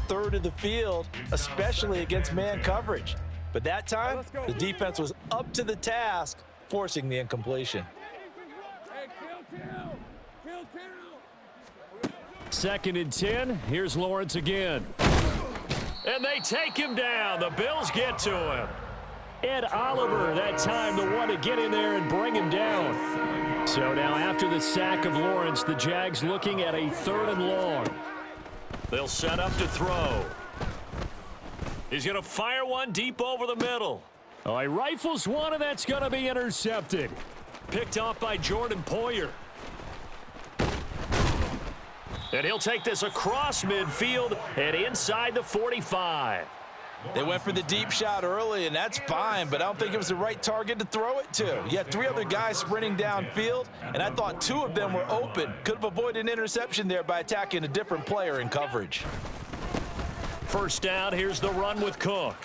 third of the field, especially against man coverage. But that time, the defense was up to the task, forcing the incompletion. 2nd and 10. Here's Lawrence again. And they take him down. The Bills get to him. Ed Oliver that time the one to get in there and bring him down. So now after the sack of Lawrence, the Jags looking at a 3rd and long. They'll set up to throw. He's going to fire one deep over the middle. Oh, he rifles one, and that's going to be intercepted. Picked off by Jordan Poyer. And he'll take this across midfield and inside the 45. They went for the deep shot early, and that's fine, but I don't think it was the right target to throw it to. You had 3 other guys sprinting downfield, and I thought 2 of them were open. Could have avoided an interception there by attacking a different player in coverage. 1st down, here's the run with Cook.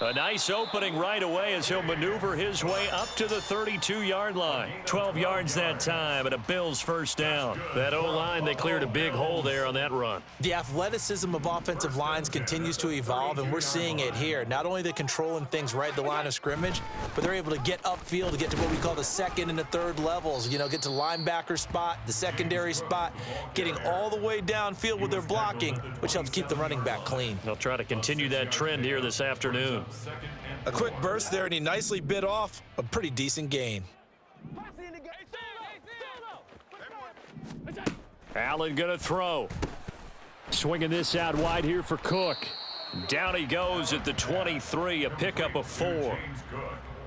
A nice opening right away as he'll maneuver his way up to the 32-yard line. 12 yards that time and a Bills 1st down. That O-line, they cleared a big hole there on that run. The athleticism of offensive lines continues to evolve, and we're seeing it here. Not only they're controlling things right at the line of scrimmage, but they're able to get upfield to get to what we call the 2nd and the 3rd levels. You know, get to linebacker spot, the secondary spot, getting all the way downfield with their blocking, which helps keep the running back clean. They'll try to continue that trend here this afternoon. A quick burst there, and he nicely bit off a pretty decent gain. Allen going to throw. Swinging this out wide here for Cook. Down he goes at the 23, a pickup of 4.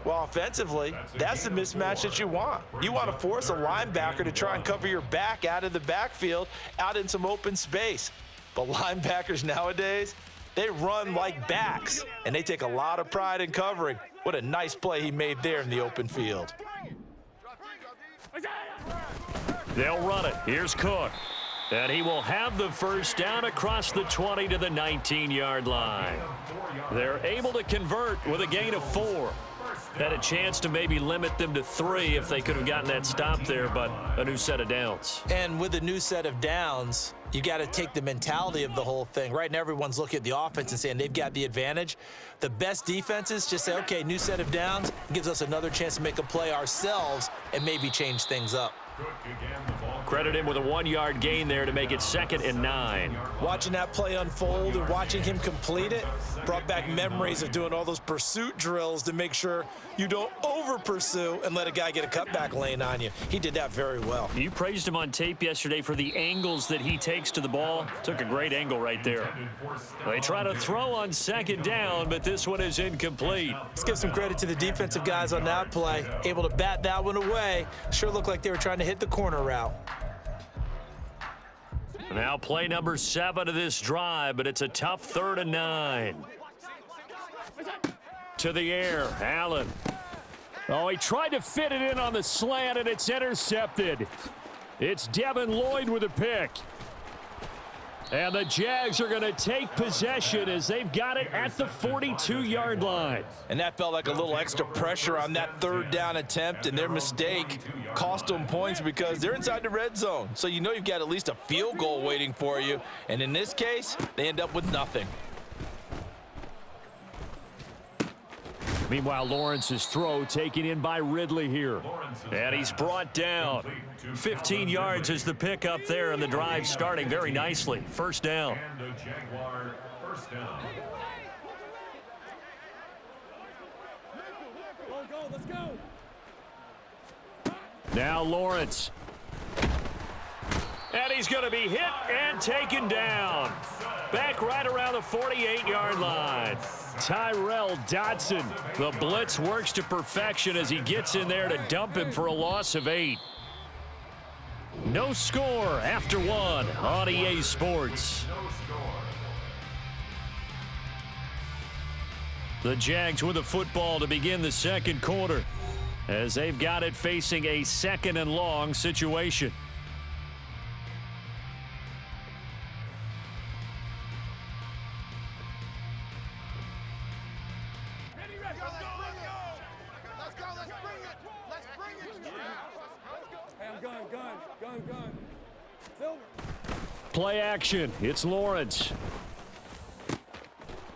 Well, offensively, that's the mismatch that you want. You want to force a linebacker to try and cover your back out of the backfield, out in some open space. But linebackers nowadays, they run like backs, and they take a lot of pride in covering. What a nice play he made there in the open field. They'll run it. Here's Cook. And he will have the 1st down across the 20 to the 19-yard line. They're able to convert with a gain of 4. Had a chance to maybe limit them to 3 if they could have gotten that stop there, but a new set of downs. And with a new set of downs, you got to take the mentality of the whole thing. Right now, everyone's looking at the offense and saying they've got the advantage. The best defenses just say, okay, new set of downs, gives us another chance to make a play ourselves and maybe change things up. Credit him with a 1-yard gain there to make it 2nd and 9. Watching that play unfold and watching him complete it brought back memories of doing all those pursuit drills to make sure you don't over-pursue and let a guy get a cutback lane on you. He did that very well. You praised him on tape yesterday for the angles that he takes to the ball. Took a great angle right there. They try to throw on 2nd down, but this one is incomplete. Let's give some credit to the defensive guys on that play. Able to bat that one away. Sure looked like they were trying to hit the corner route. Now play number 7 of this drive, but it's a tough 3rd and 9. To the air, Allen. Oh, he tried to fit it in on the slant, and it's intercepted. It's Devin Lloyd with a pick. And the Jags are going to take possession as they've got it at the 42-yard line. And that felt like a little extra pressure on that 3rd down attempt, and their mistake cost them points because they're inside the red zone. So you know you've got at least a field goal waiting for you. And in this case, they end up with nothing. Meanwhile, Lawrence's throw taken in by Ridley here. And he's brought down. 15 yards is the pickup there, and the drive starting very nicely. 1st down. Now Lawrence. And he's going to be hit and taken down. Back right around the 48-yard line. Tyrell Dodson. The blitz works to perfection as he gets in there to dump him for a loss of 8. No score after 1 on EA Sports. The Jags with the football to begin the 2nd quarter as they've got it facing a 2nd and long situation. play action. It's Lawrence.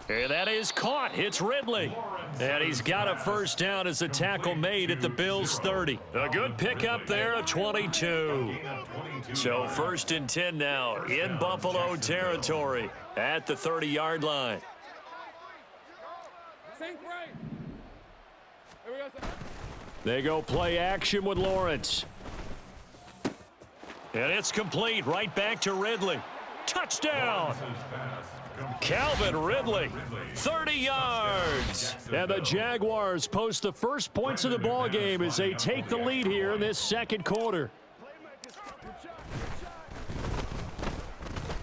And that is caught. It's Ridley. And he's got a first down as the tackle made at the Bills' 30. A good pickup there, a 22. So 1st and 10 now in Buffalo territory at the 30-yard line. They go play action with Lawrence. And it's complete right back to Ridley. Touchdown! Calvin Ridley, 30 yards. And the Jaguars post the first points of the ball game as they take the lead here in this second quarter.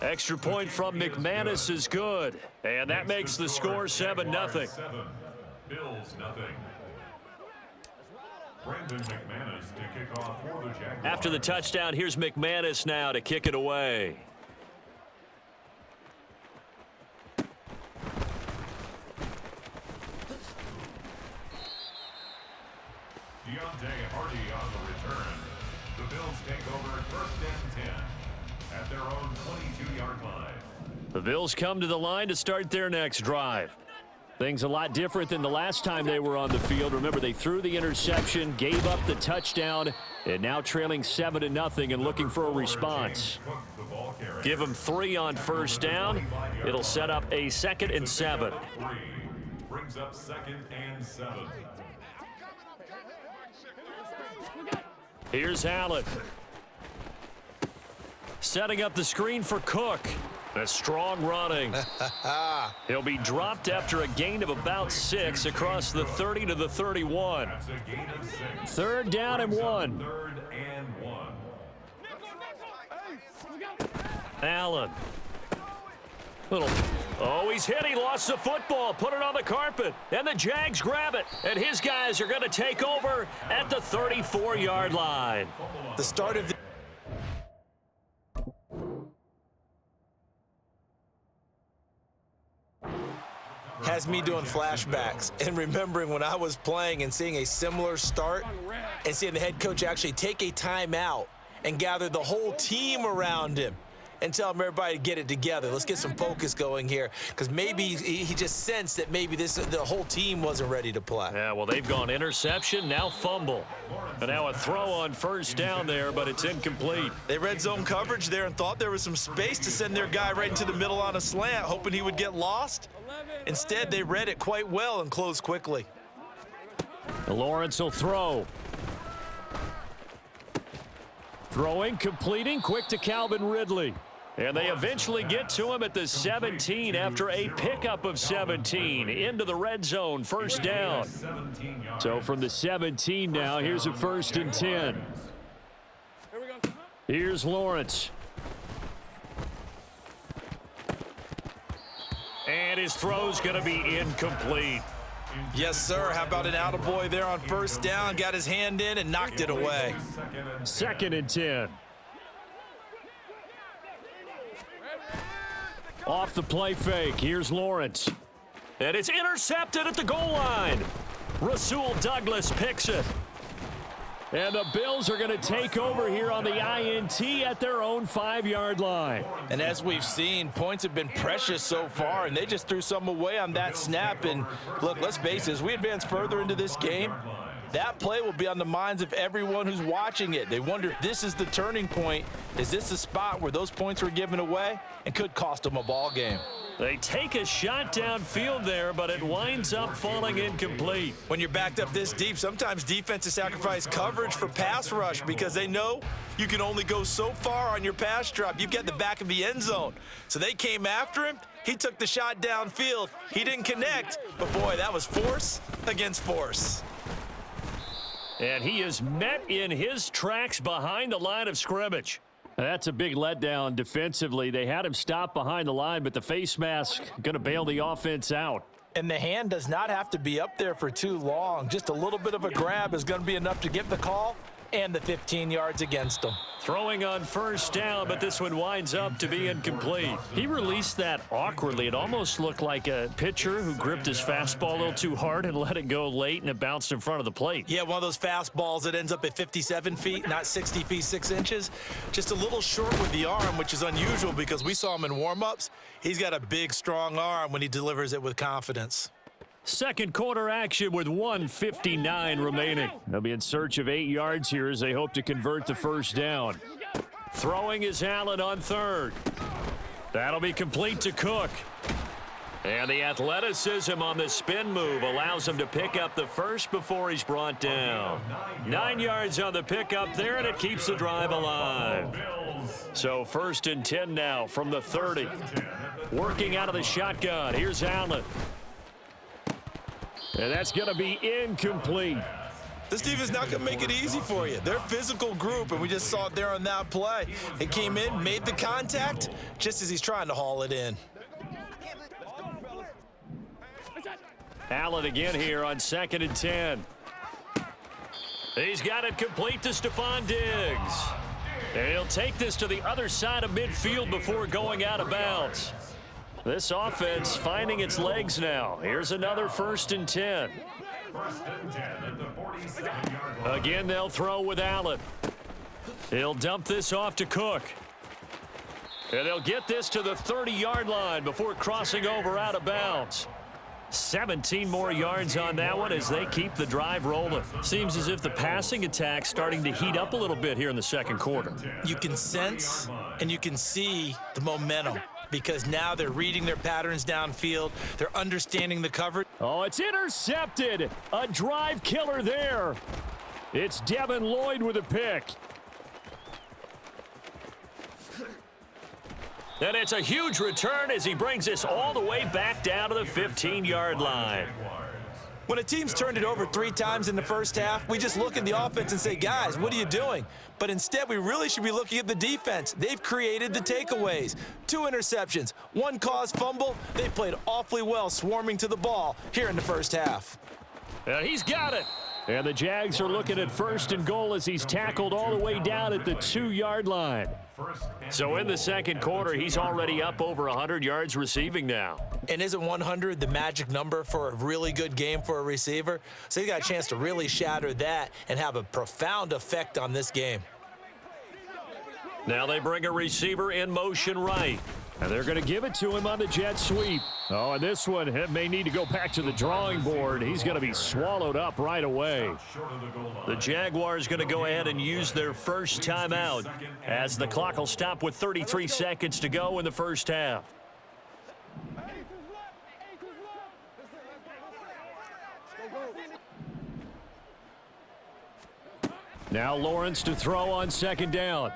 Extra point from McManus is good. And that makes the score 7-0. Bills nothing. Brandon McManus to kick off for the Jaguars. After the touchdown, here's McManus now to kick it away. Deontay Hardy on the return. The Bills take over 1st and 10 at their own 22-yard line. The Bills come to the line to start their next drive. Things a lot different than the last time they were on the field. Remember, they threw the interception, gave up the touchdown, and now trailing 7-0 and looking for a response. Give them 3 on first down. It'll set up a 2nd and 7. Brings up 2nd and 7. Here's Allen. Setting up the screen for Cook. A strong running. He'll be dropped after a gain of about 6 across the 30 to the 31. 3rd down and 1. 3rd and 1. Allen. Oh, he's hit. He lost the football. Put it on the carpet. And the Jags grab it. And his guys are going to take over at the 34-yard line. The start of the has me doing flashbacks and remembering when I was playing and seeing a similar start and seeing the head coach actually take a timeout and gather the whole team around him and tell him everybody to get it together. Let's get some focus going here, because maybe he just sensed that maybe the whole team wasn't ready to play. Yeah, well, they've gone interception, now fumble. And now a throw on first down there, but it's incomplete. They read zone coverage there and thought there was some space to send their guy right into the middle on a slant, hoping he would get lost. Instead, they read it quite well and closed quickly. Lawrence will throw. Throwing, completing, quick to Calvin Ridley. And they eventually get to him at the 17 after a pickup of 17 into the red zone, first down. So from the 17 now, here's a 1st and 10. Here's Lawrence. And his throw's going to be incomplete. Yes, sir. How about an attaboy there on first down? Got his hand in and knocked it away. 2nd and 10. Off the play fake. Here's Lawrence. And it's intercepted at the goal line. Rasul Douglas picks it. And the Bills are going to take over here on the INT at their own 5-yard line. And as we've seen, points have been precious so far, and they just threw some away on that snap. And look, let's face it, as we advance further into this game, that play will be on the minds of everyone who's watching it. They wonder if this is the turning point. Is this the spot where those points were given away and could cost them a ball game? They take a shot downfield there, but it winds up falling incomplete. When you're backed up this deep, sometimes defenses sacrifice coverage for pass rush because they know you can only go so far on your pass drop. You've got the back of the end zone. So they came after him. He took the shot downfield. He didn't connect, but boy, that was force against force. And he is met in his tracks behind the line of scrimmage. That's a big letdown defensively. They had him stop behind the line, but the face mask going to bail the offense out. And the hand does not have to be up there for too long. Just a little bit of a grab is going to be enough to get the call and the 15 yards against them. Throwing on first down, but this one winds up to be incomplete. He released that awkwardly. It almost looked like a pitcher who gripped his fastball a little too hard and let it go late, and it bounced in front of the plate. Yeah, one of those fastballs that ends up at 57 feet, not 60 feet 6 inches. Just a little short with the arm, which is unusual because we saw him in warm-ups. He's got a big, strong arm when he delivers it with confidence. Second quarter action with 1:59 remaining. They'll be in search of 8 yards here as they hope to convert the first down. Throwing is Allen on third. That'll be complete to Cook. And the athleticism on the spin move allows him to pick up the first before he's brought down. 9 yards on the pickup there, and it keeps the drive alive. So 1st and 10 now from the 30. Working out of the shotgun. Here's Allen. And that's going to be incomplete. This defense is not going to make it easy for you. They're a physical group, and we just saw it there on that play. They came in, made the contact, just as he's trying to haul it in. Allen again here on 2nd and 10. He's got it complete to Stephon Diggs. And he'll take this to the other side of midfield before going out of bounds. This offense finding its legs now. Here's another 1st and 10. Again, they'll throw with Allen. He'll dump this off to Cook. And they'll get this to the 30-yard line before crossing over out of bounds. 17 more yards on that one as they keep the drive rolling. Seems as if the passing attack's starting to heat up a little bit here in the second quarter. You can sense and you can see the momentum, because now they're reading their patterns downfield. They're understanding the coverage. Oh, it's intercepted. A drive killer there. It's Devin Lloyd with a pick. And it's a huge return as he brings this all the way back down to the 15-yard line. When a team's turned it over 3 times in the first half, we just look at the offense and say, guys, what are you doing? But instead, we really should be looking at the defense. They've created the takeaways. 2 interceptions, 1 caused fumble. They played awfully well swarming to the ball here in the first half. And he's got it. And the Jags are looking at 1st and goal as he's tackled all the way down at the 2-yard line. So in the second quarter, he's already up over 100 yards receiving now. And isn't 100 the magic number for a really good game for a receiver? So he got a chance to really shatter that and have a profound effect on this game. Now they bring a receiver in motion right. And they're going to give it to him on the jet sweep. Oh, and this one may need to go back to the drawing board. He's going to be swallowed up right away. The Jaguars going to go ahead and use their first timeout as the clock will stop with 33 seconds to go in the first half. Now Lawrence to throw on 2nd down.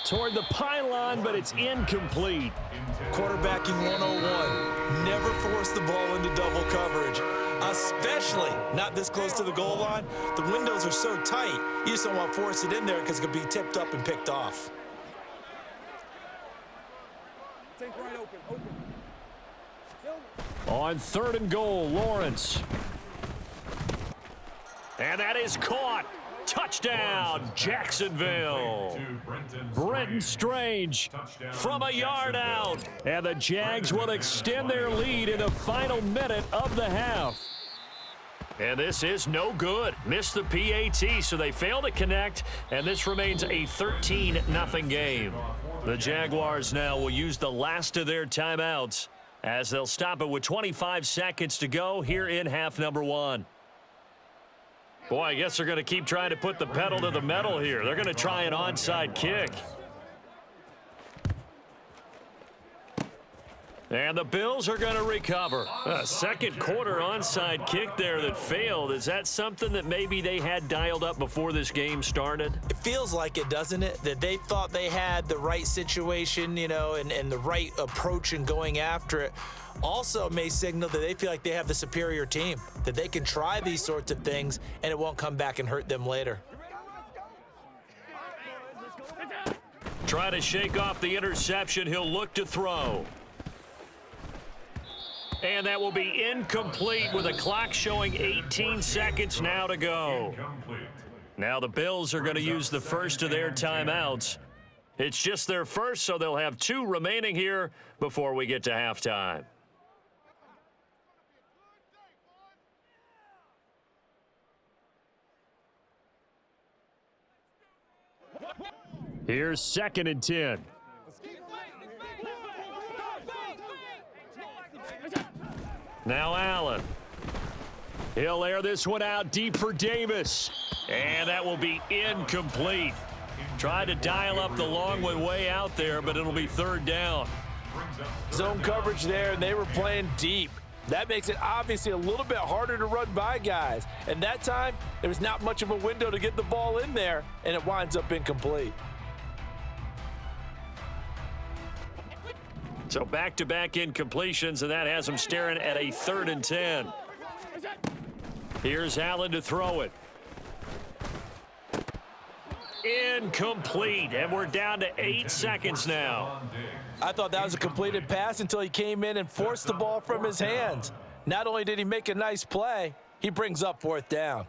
Toward the pylon, but it's incomplete. Quarterbacking 101. Never force the ball into double coverage, especially not this close to the goal line. The windows are so tight, you just don't want to force it in there because it could be tipped up and picked off. On 3rd and goal, Lawrence. And that is caught. Touchdown, Jacksonville. Brenton Strange from a yard out. And the Jags will extend their lead in the final minute of the half. And this is no good. Missed the PAT, so they fail to connect, and this remains a 13-0 game. The Jaguars now will use the last of their timeouts as they'll stop it with 25 seconds to go here in half number 1. Boy, I guess they're going to keep trying to put the pedal to the metal here. They're going to try an onside kick. And the Bills are going to recover. A second quarter onside kick there that failed. Is that something that maybe they had dialed up before this game started? It feels like it, doesn't it? That they thought they had the right situation, you know, and the right approach in going after it. Also may signal that they feel like they have the superior team, that they can try these sorts of things and it won't come back and hurt them later. Try to shake off the interception. He'll look to throw. And that will be incomplete with the clock showing 18 seconds now to go. Now the Bills are going to use the first of their timeouts. It's just their first, so they'll have 2 remaining here before we get to halftime. Here's 2nd and 10. Now Allen. He'll air this one out deep for Davis. And that will be incomplete. Tried to dial up the long one way out there, but it'll be 3rd down. Zone coverage there, and they were playing deep. That makes it obviously a little bit harder to run by guys. And that time, there was not much of a window to get the ball in there, and it winds up incomplete. So back-to-back incompletions, and that has them staring at a 3rd and 10. Here's Allen to throw it. Incomplete, and we're down to 8 seconds now. I thought that was a completed pass until he came in and forced the ball from his hands. Not only did he make a nice play, he brings up 4th down.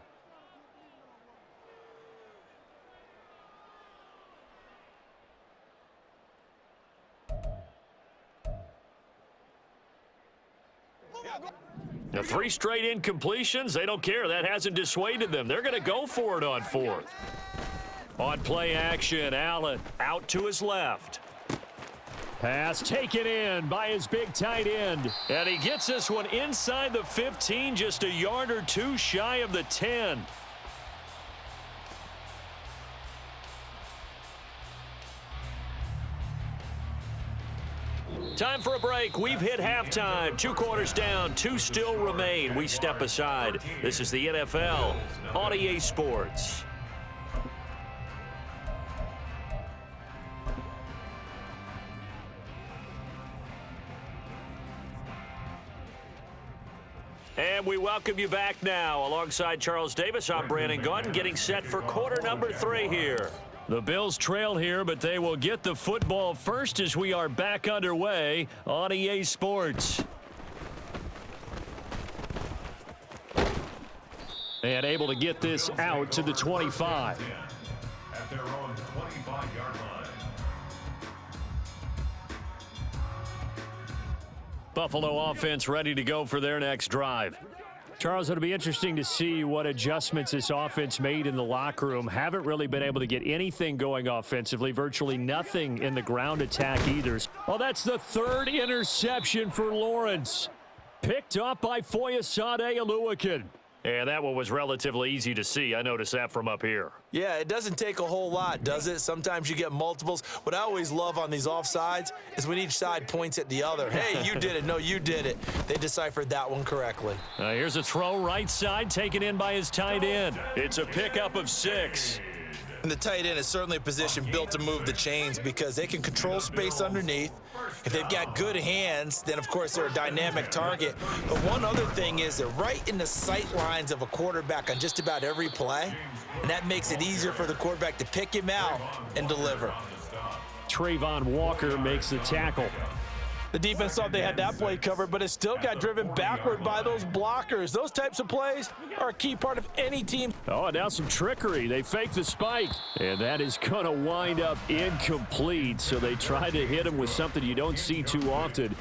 Now 3 straight incompletions, they don't care. That hasn't dissuaded them. They're going to go for it on 4th. On play action, Allen out to his left. Pass taken in by his big tight end. And he gets this one inside the 15, just a yard or 2 shy of the 10. Time for a break. We've hit halftime. 2 quarters down, 2 still remain. We step aside. This is the NFL on EA Sports. And we welcome you back now. Alongside Charles Davis, I'm Brandon Gunn, getting set for quarter number 3 here. The Bills trail here, but they will get the football first as we are back underway on EA Sports. And able to get this out to the 25. At their own 25-yard line. Buffalo offense ready to go for their next drive. Charles, it'll be interesting to see what adjustments this offense made in the locker room. Haven't really been able to get anything going offensively, virtually nothing in the ground attack either. Well, that's the 3rd interception for Lawrence. Picked up by Foyesade Oluwakin. And that one was relatively easy to see. I noticed that from up here. Yeah, it doesn't take a whole lot, does it? Sometimes you get multiples. What I always love on these offsides is when each side points at the other. Hey, you did it. No, you did it. They deciphered that one correctly. Here's a throw right side taken in by his tight end. It's a pickup of 6. And the tight end is certainly a position built to move the chains because they can control space underneath. If they've got good hands, then of course they're a dynamic target. But one other thing is they're right in the sight lines of a quarterback on just about every play. And that makes it easier for the quarterback to pick him out and deliver. Trayvon Walker makes the tackle. The defense thought they had that play covered, but it still got driven backward by those blockers. Those types of plays are a key part of any team. Oh, now some trickery. They fake the spike. And that is going to wind up incomplete. So they try to hit him with something you don't see too often,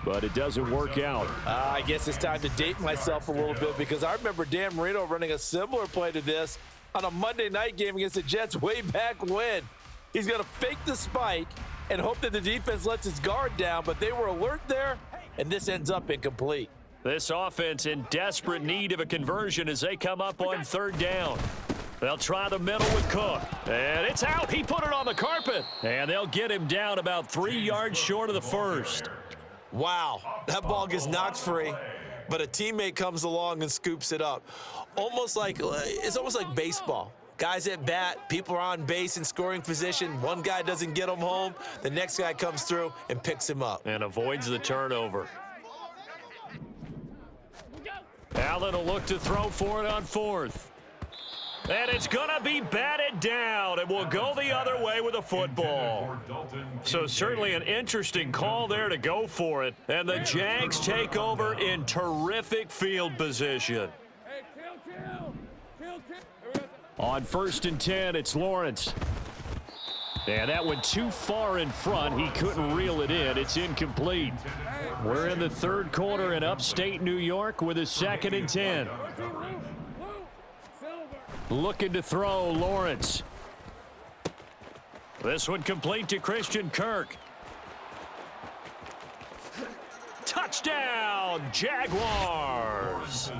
but it doesn't work out. I guess it's time to date myself a little bit because I remember Dan Marino running a similar play to this on a Monday night game against the Jets way back when. He's going to fake the spike and hope that the defense lets its guard down, but they were alert there, and this ends up incomplete. This offense in desperate need of a conversion as they come up on 3rd down. They'll try the middle with Cook, and it's out. He put it on the carpet, and they'll get him down about 3 yards short of the 1st. Wow, that ball gets knocked free, but a teammate comes along and scoops it up. It's almost like baseball. Guys at bat, people are on base in scoring position. One guy doesn't get him home. The next guy comes through and picks him up. And avoids the turnover. Allen will look to throw for it on 4th. And it's going to be batted down, and we'll go the other way with a football. So certainly an interesting call there to go for it. And the Jags take over in terrific field position. On 1st and 10, it's Lawrence. And that went too far in front. He couldn't reel it in. It's incomplete. We're in the third quarter in upstate New York with a 2nd and 10. Looking to throw, Lawrence. This one complete to Christian Kirk. Touchdown, Jaguars.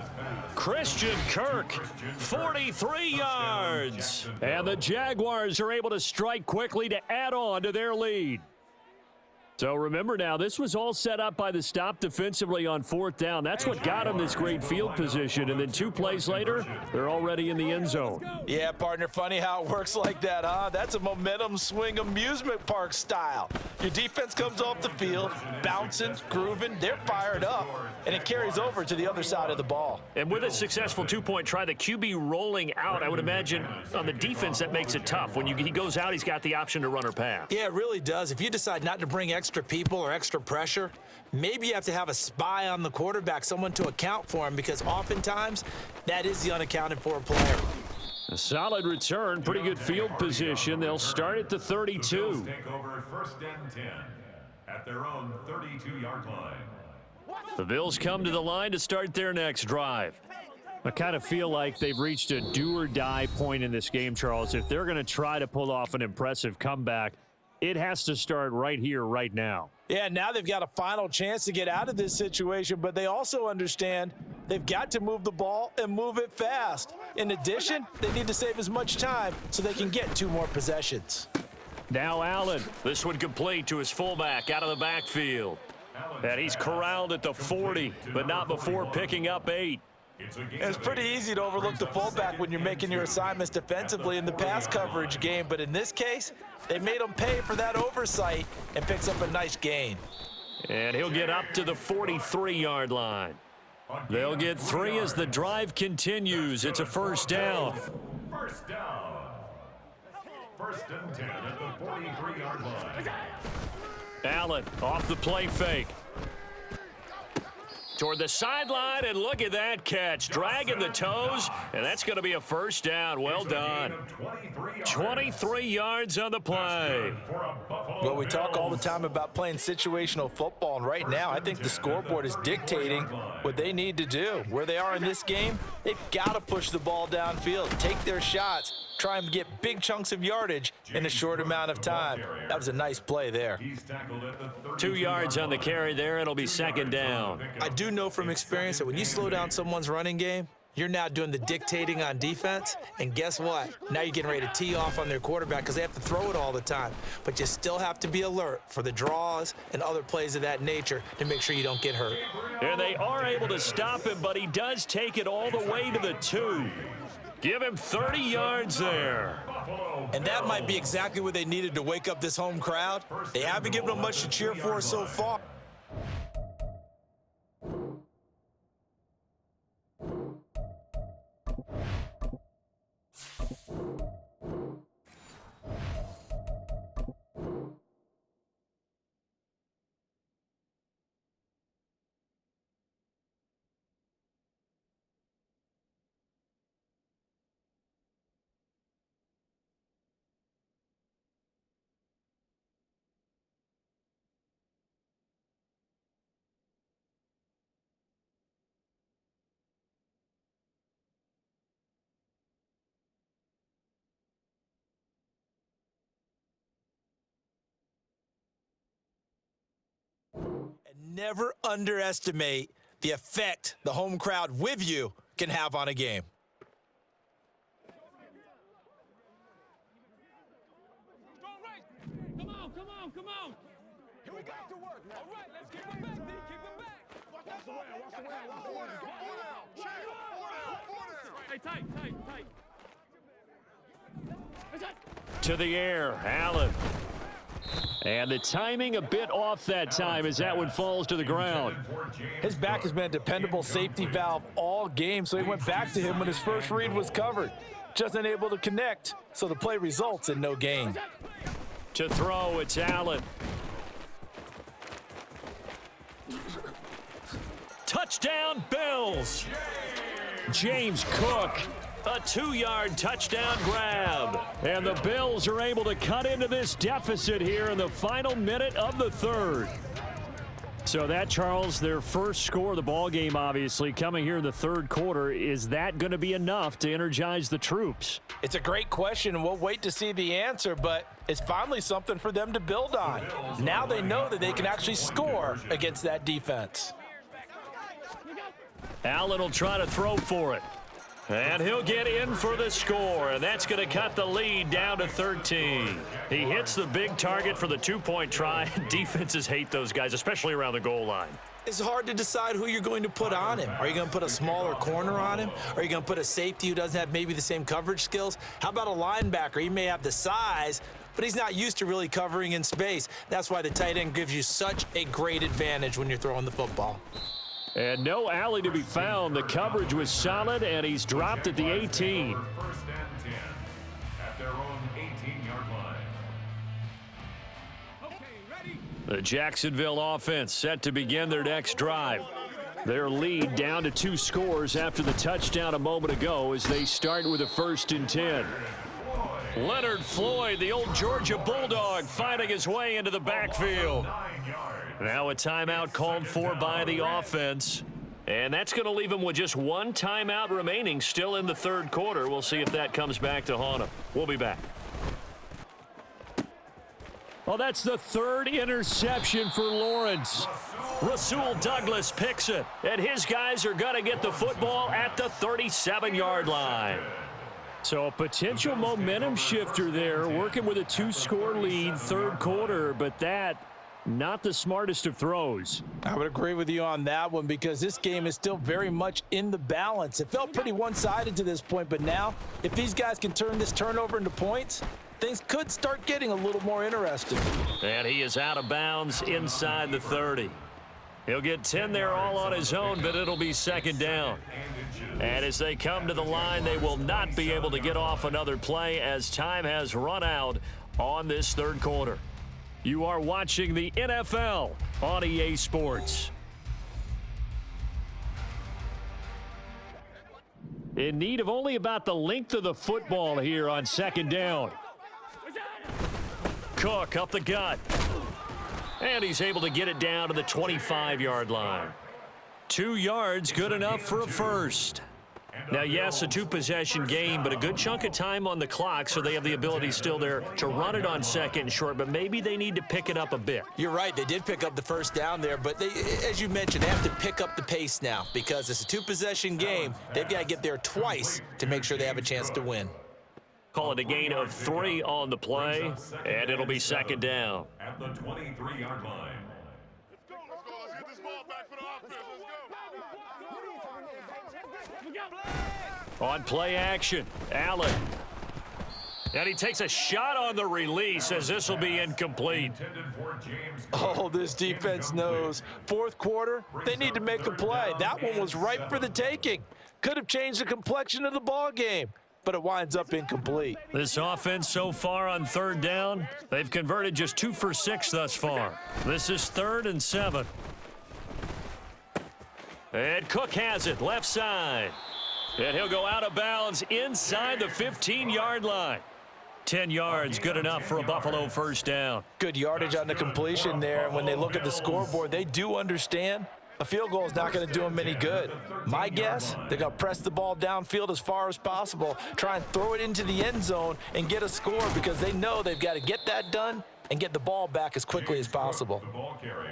Christian Kirk, 43 yards. And the Jaguars are able to strike quickly to add on to their lead. So remember now, this was all set up by the stop defensively on 4th down. That's what got them this great field position. And then 2 plays later, they're already in the end zone. Yeah, partner, funny how it works like that, huh? That's a momentum swing amusement park style. Your defense comes off the field, bouncing, grooving, they're fired up, and it carries over to the other side of the ball. And with a successful 2-point try, the QB rolling out, I would imagine on the defense that makes it tough. When he goes out, he's got the option to run or pass. Yeah, it really does. If you decide not to bring extra people or extra pressure, maybe you have to have a spy on the quarterback, someone to account for him, because oftentimes that is the unaccounted for player. A solid return, pretty good field position. They'll start at the 32. Take over 1st and 10 at their own 32-yard line. The Bills come to the line to start their next drive. I kind of feel like they've reached a do-or-die point in this game, Charles. If they're going to try to pull off an impressive comeback, it has to start right here, right now. Yeah, now they've got a final chance to get out of this situation, but they also understand they've got to move the ball and move it fast. In addition, they need to save as much time so they can get 2 more possessions. Now Allen. This one complete to his fullback out of the backfield. And he's corralled at the 40, but not before picking up 8. It's pretty easy to overlook the fullback when you're making your assignments defensively in the pass coverage game, but in this case, they made him pay for that oversight and picks up a nice gain. And he'll get up to the 43-yard line. They'll get 3 as the drive continues. It's a 1st down. First down. 1st and 10 at the 43-yard line. Allen off the play fake. Toward the sideline, and look at that catch. Dragging the toes, and that's going to be a 1st down. Well done. 23 yards on the play. Well, we talk all the time about playing situational football, and right now I think the scoreboard is dictating what they need to do. Where they are in this game, they've got to push the ball downfield, take their shots, try and get big chunks of yardage in a short amount of time. That was a nice play there. 2 yards on the carry there. It'll be 2nd down. I do know from experience that when you slow down someone's running game, you're now doing the dictating on defense, and guess what? Now you're getting ready to tee off on their quarterback because they have to throw it all the time. But you still have to be alert for the draws and other plays of that nature to make sure you don't get hurt. And they are able to stop him, but he does take it all the way to the 2. Give him 30 yards there. And that might be exactly what they needed to wake up this home crowd. They haven't given them much to cheer for so far. And never underestimate the effect the home crowd with you can have on a game. Come on. Here we got to work now. All right, let's keep them back, D. Keep them back. Watch the way. Hey, tight. To the air, Allen. And the timing a bit off that time as that one falls to the ground. His back has been a dependable safety valve all game, so he went back to him when his first read was covered. Just unable to connect, so the play results in no gain. To throw, it's Allen. Touchdown, Bills. James Cook A 2-yard touchdown grab. And the Bills are able to cut into this deficit here in the final minute of the third. So that, Charles, their first score of the ball game, obviously, coming here in the third quarter. Is that going to be enough to energize the troops? It's a great question, and we'll wait to see the answer, but it's finally something for them to build on. Now they know that they can actually score against that defense. Allen will try to throw for it. And he'll get in for the score, and that's going to cut the lead down to 13. He hits the big target for the 2-point try. Defenses hate those guys, especially around the goal line. It's hard to decide who you're going to put on him. Are you going to put a smaller corner on him? Are you going to put a safety who doesn't have maybe the same coverage skills? How about a linebacker? He may have the size, but he's not used to really covering in space. That's why the tight end gives you such a great advantage when you're throwing the football. And no alley to be found. The coverage was solid, and he's dropped at the 18. First and 10 at their own 18-yard line. Okay, ready? The Jacksonville offense set to begin their next drive. Their lead down to 2 scores after the touchdown a moment ago as they start with a 1st and 10. Leonard Floyd, the old Georgia Bulldog, finding his way into the backfield. Now a timeout called for by the offense. And that's going to leave him with just 1 timeout remaining still in the third quarter. We'll see if that comes back to haunt him. We'll be back. Well, that's the 3rd interception for Lawrence. Rasul Douglas picks it, and his guys are going to get the football at the 37-yard line. So a potential momentum shifter there, working with a 2-score lead, third quarter, but that not the smartest of throws. I would agree with you on that one because this game is still very much in the balance. It felt pretty one-sided to this point, but now if these guys can turn this turnover into points, things could start getting a little more interesting. And he is out of bounds inside the 30. He'll get 10 there all on his own, but it'll be 2nd down. And as they come to the line, they will not be able to get off another play as time has run out on this third quarter. You are watching the NFL on EA Sports. In need of only about the length of the football here on 2nd down. Cook up the gut. And he's able to get it down to the 25-yard line. 2 yards, good enough for a first. Now, yes, a 2-possession game, but a good chunk of time on the clock, so they have the ability still there to run it on 2nd and short, but maybe they need to pick it up a bit. You're right. They did pick up the first down there, but they, as you mentioned, they have to pick up the pace now because it's a 2-possession game. They've got to get there twice to make sure they have a chance to win. Call it a gain of 3 on the play, and it'll be 2nd down. At the 23-yard line. Let's get this ball back for the offense. On play action, Allen. And he takes a shot on the release as this will be incomplete. Oh, this defense knows. Fourth quarter, they need to make a play. That one was ripe for the taking. Could have changed the complexion of the ball game, but it winds up incomplete. This offense so far on 3rd down, they've converted just 2 for 6 thus far. This is 3rd and 7. And Cook has it, left side. And he'll go out of bounds inside the 15-yard line. 10 yards, good enough for a Buffalo first down. Good yardage on the completion there. And when they look at the scoreboard, they do understand a field goal is not going to do them any good. My guess, they're going to press the ball downfield as far as possible, try and throw it into the end zone and get a score because they know they've got to get that done and get the ball back as quickly as possible.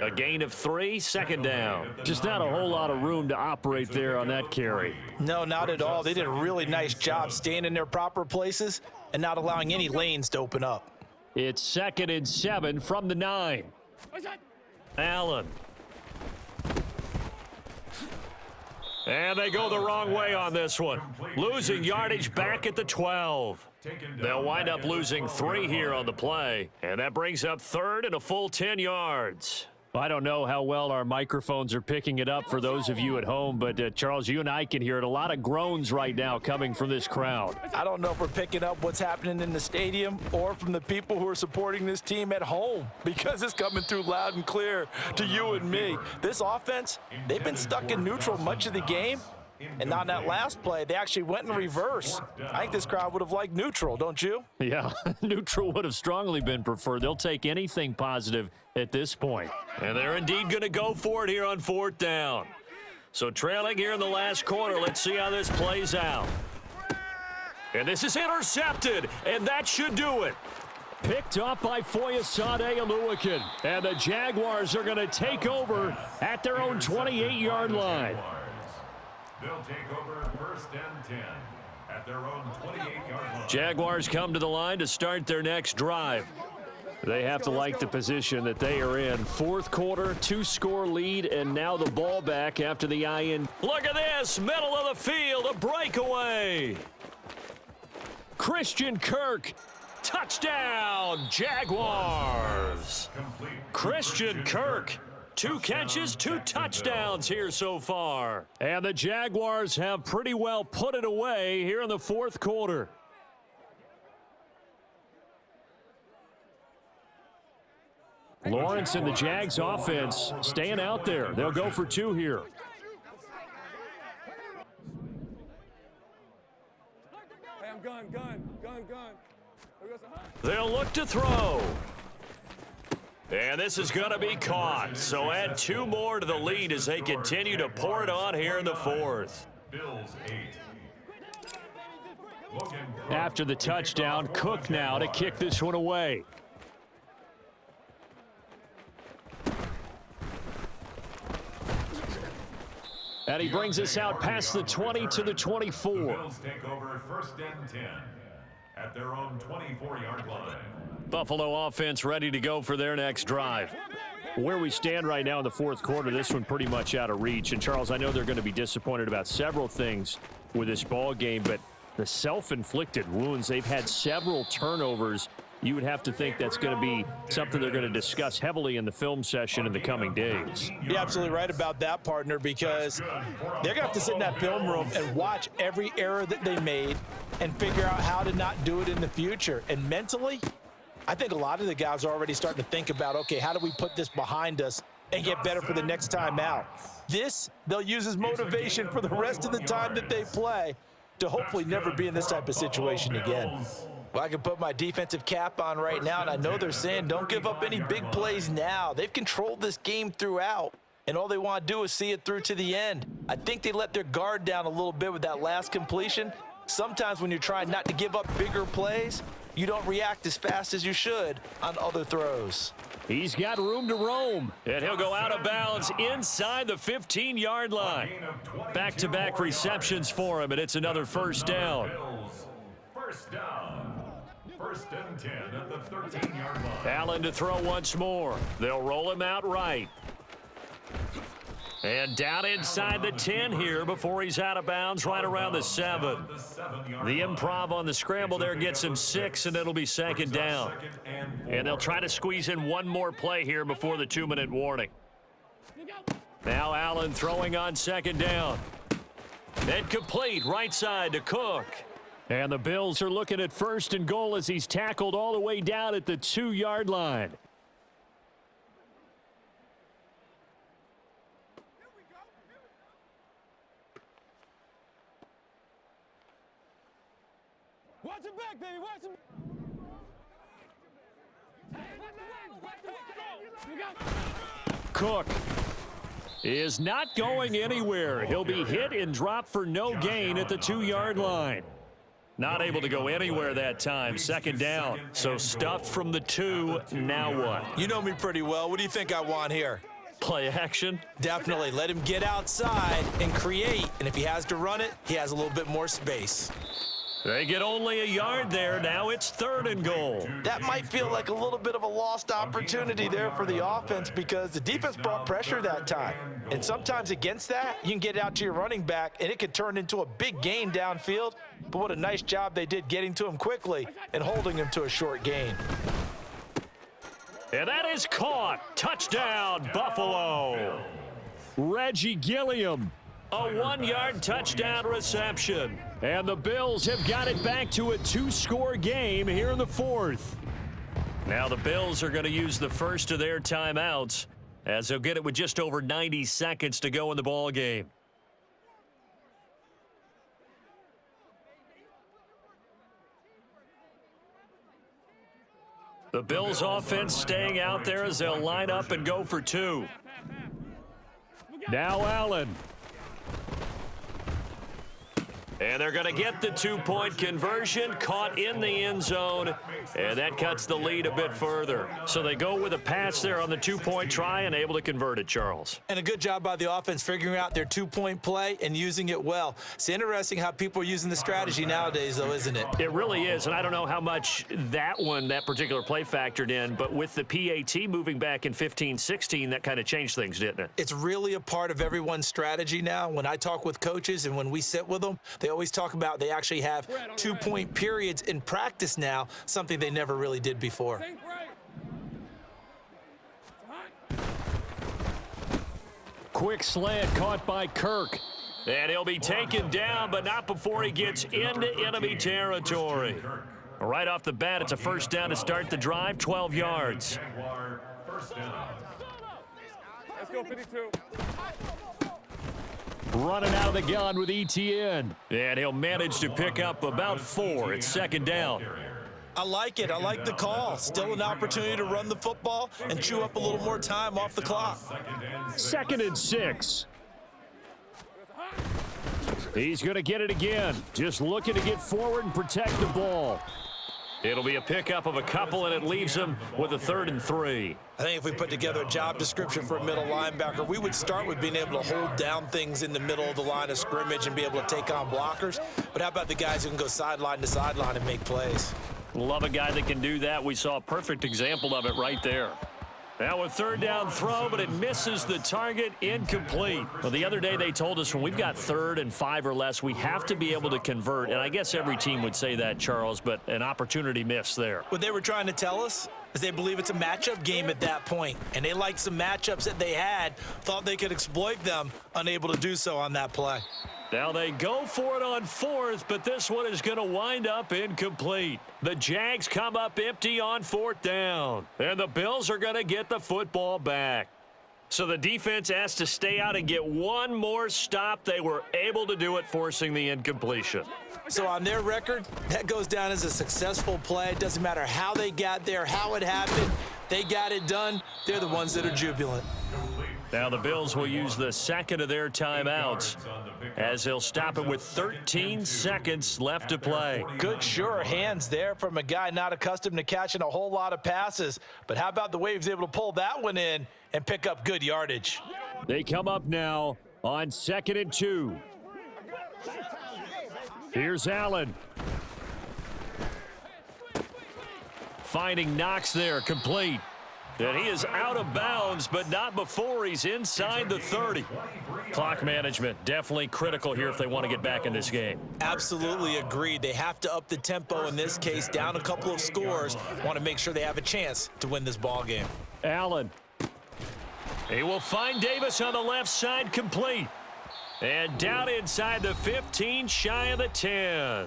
A gain of 3, 2nd down. Just not a whole lot of room to operate there on that carry. No, not at all. They did a really nice job staying in their proper places and not allowing any lanes to open up. It's 2nd and 7 from the 9. Allen. And they go the wrong way on this one. Losing yardage back at the 12. They'll wind up losing 3 here on the play. And that brings up 3rd and a full 10 yards. I don't know how well our microphones are picking it up for those of you at home, but Charles, you and I can hear it. A lot of groans right now coming from this crowd. I don't know if we're picking up what's happening in the stadium or from the people who are supporting this team at home because it's coming through loud and clear to you and me. This offense, they've been stuck in neutral much of the game, And on that last play, they actually went in reverse. I think this crowd would have liked neutral, don't you? Yeah, neutral would have strongly been preferred. They'll take anything positive at this point. And they're indeed going to go for it here on 4th down. So trailing here in the last quarter, let's see how this plays out. And this is intercepted, and that should do it. Picked up by Foyesade Oluwakin. And the Jaguars are going to take over at their own 28-yard line. They'll take over 1st and 10 at their own 28-yard line. Jaguars come to the line to start their next drive. They have to like the position that they are in. 4th quarter, 2-score lead, and now the ball back after the IN. Look at this, middle of the field, a breakaway. Christian Kirk, touchdown, Jaguars. Christian Kirk, 2 catches, 2 touchdowns here so far. And the Jaguars have pretty well put it away here in the 4th quarter. Lawrence and the Jags offense staying out there. They'll go for 2 here. Hey, I'm gun. They'll look to throw. And this is going to be caught. So add 2 more to the lead as they continue to pour it on here in the 4th. Bills 8. After the touchdown, Cook now to kick this one away. And he brings us out past the 20 to the 24. The Bills take over 1st and 10 at their own 24-yard line. Buffalo offense ready to go for their next drive. Where we stand right now in the 4th quarter, this one pretty much out of reach. And, Charles, I know they're going to be disappointed about several things with this ball game, but the self-inflicted wounds, they've had several turnovers. You would have to think that's going to be something they're going to discuss heavily in the film session in the coming days. You're absolutely right about that, partner, because they're going to have to sit in that film room and watch every error that they made and figure out how to not do it in the future. And mentally, I think a lot of the guys are already starting to think about, okay, how do we put this behind us and get better for the next time out? This, they'll use as motivation for the rest of the time that they play to hopefully never be in this type of situation again. Well, I can put my defensive cap on right now, and I know they're saying don't give up any big plays now. They've controlled this game throughout, and all they want to do is see it through to the end. I think they let their guard down a little bit with that last completion. Sometimes when you're trying not to give up bigger plays, you don't react as fast as you should on other throws. He's got room to roam, and he'll go out of bounds inside the 15-yard line. Back-to-back receptions for him, and it's another 1st down. First down. 1st and 10 at the 13-yard line. Allen to throw once more. They'll roll him out right. And down inside the 10 here before he's out of bounds right around the 7. The improv on the scramble there gets him 6, and it'll be 2nd down. And they'll try to squeeze in one more play here before the 2-minute warning. Now Allen throwing on 2nd down. Then complete right side to Cook. And the Bills are looking at 1st and goal as he's tackled all the way down at the 2-yard line. Watch it back, baby. Watch it. Cook is not going anywhere. He'll be hit and dropped for no gain at the 2-yard line. Not able to go anywhere that time. 2nd down. So stuffed from the 2. Now what? You know me pretty well. What do you think I want here? Play action? Definitely. Let him get outside and create. And if he has to run it, he has a little bit more space. They get only a yard there. Now it's 3rd and goal. That might feel like a little bit of a lost opportunity there for the offense because the defense brought pressure that time. And sometimes against that, you can get out to your running back, and it could turn into a big gain downfield. But what a nice job they did getting to him quickly and holding him to a short gain. And that is caught. Touchdown, Buffalo. Reggie Gilliam. A 1-yard touchdown reception. And the Bills have got it back to a 2-score game here in the 4th. Now the Bills are going to use the first of their timeouts as they'll get it with just over 90 seconds to go in the ball game. The Bills offense staying out there as they'll line up and go for 2. Now Allen. And they're going to get the 2-point conversion, caught in the end zone, and that cuts the lead a bit further. So they go with a pass there on the 2-point try and able to convert it, Charles. And a good job by the offense figuring out their 2-point play and using it well. It's interesting how people are using the strategy nowadays, though, isn't it? It really is, and I don't know how much that particular play factored in, but with the PAT moving back in 15-16, that kind of changed things, didn't it? It's really a part of everyone's strategy now. When I talk with coaches and when we sit with them, they always talk about they actually have 2-point periods in practice now, something they never really did before. Quick slant caught by Kirk. And he'll be taken down, but not before he gets into enemy territory. Right off the bat, it's a first down to start the drive, 12 yards. Let's go 52. Running out of the gun with ETN. And he'll manage to pick up about 4. It's second down. I like it. I like the call. Still an opportunity to run the football and chew up a little more time off the clock. 2nd and 6. He's going to get it again. Just looking to get forward and protect the ball. It'll be a pickup of a couple, and it leaves him with a 3rd and 3. I think if we put together a job description for a middle linebacker, we would start with being able to hold down things in the middle of the line of scrimmage and be able to take on blockers. But how about the guys who can go sideline to sideline and make plays? Love a guy that can do that. We saw a perfect example of it right there. Now a 3rd down throw, but it misses the target, incomplete. Well, the other day they told us when we've got 3rd and 5 or less, we have to be able to convert. And I guess every team would say that, Charles, but an opportunity missed there. What they were trying to tell us is they believe it's a matchup game at that point. And they liked some matchups that they had, thought they could exploit them, unable to do so on that play. Now they go for it on 4th, but this one is going to wind up incomplete. The Jags come up empty on 4th down, and the Bills are going to get the football back. So the defense has to stay out and get one more stop. They were able to do it, forcing the incompletion. So on their record, that goes down as a successful play. It doesn't matter how they got there, how it happened. They got it done. They're the ones that are jubilant. Now the Bills will use the 2nd of their timeouts as they'll stop it with 13 seconds left to play. Good, sure hands there from a guy not accustomed to catching a whole lot of passes. But how about the way he was able to pull that one in and pick up good yardage? They come up now on 2nd and 2. Here's Allen. Finding Knox there, complete. And he is out of bounds, but not before he's inside the 30. Clock management definitely critical here if they want to get back in this game. Absolutely agreed. They have to up the tempo in this case, down a couple of scores. Want to make sure they have a chance to win this ball game. Allen. He will find Davis on the left side, complete. And down inside the 15, shy of the 10.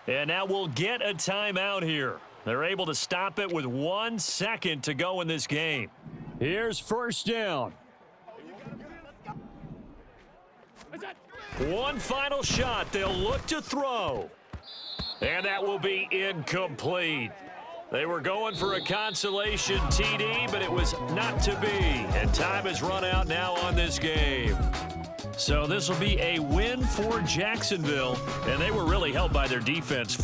And now we'll get a timeout here. They're able to stop it with 1 second to go in this game. Here's first down. One final shot. They'll look to throw. And that will be incomplete. They were going for a consolation TD, but it was not to be. And time has run out now on this game. So this will be a win for Jacksonville. And they were really helped by their defense.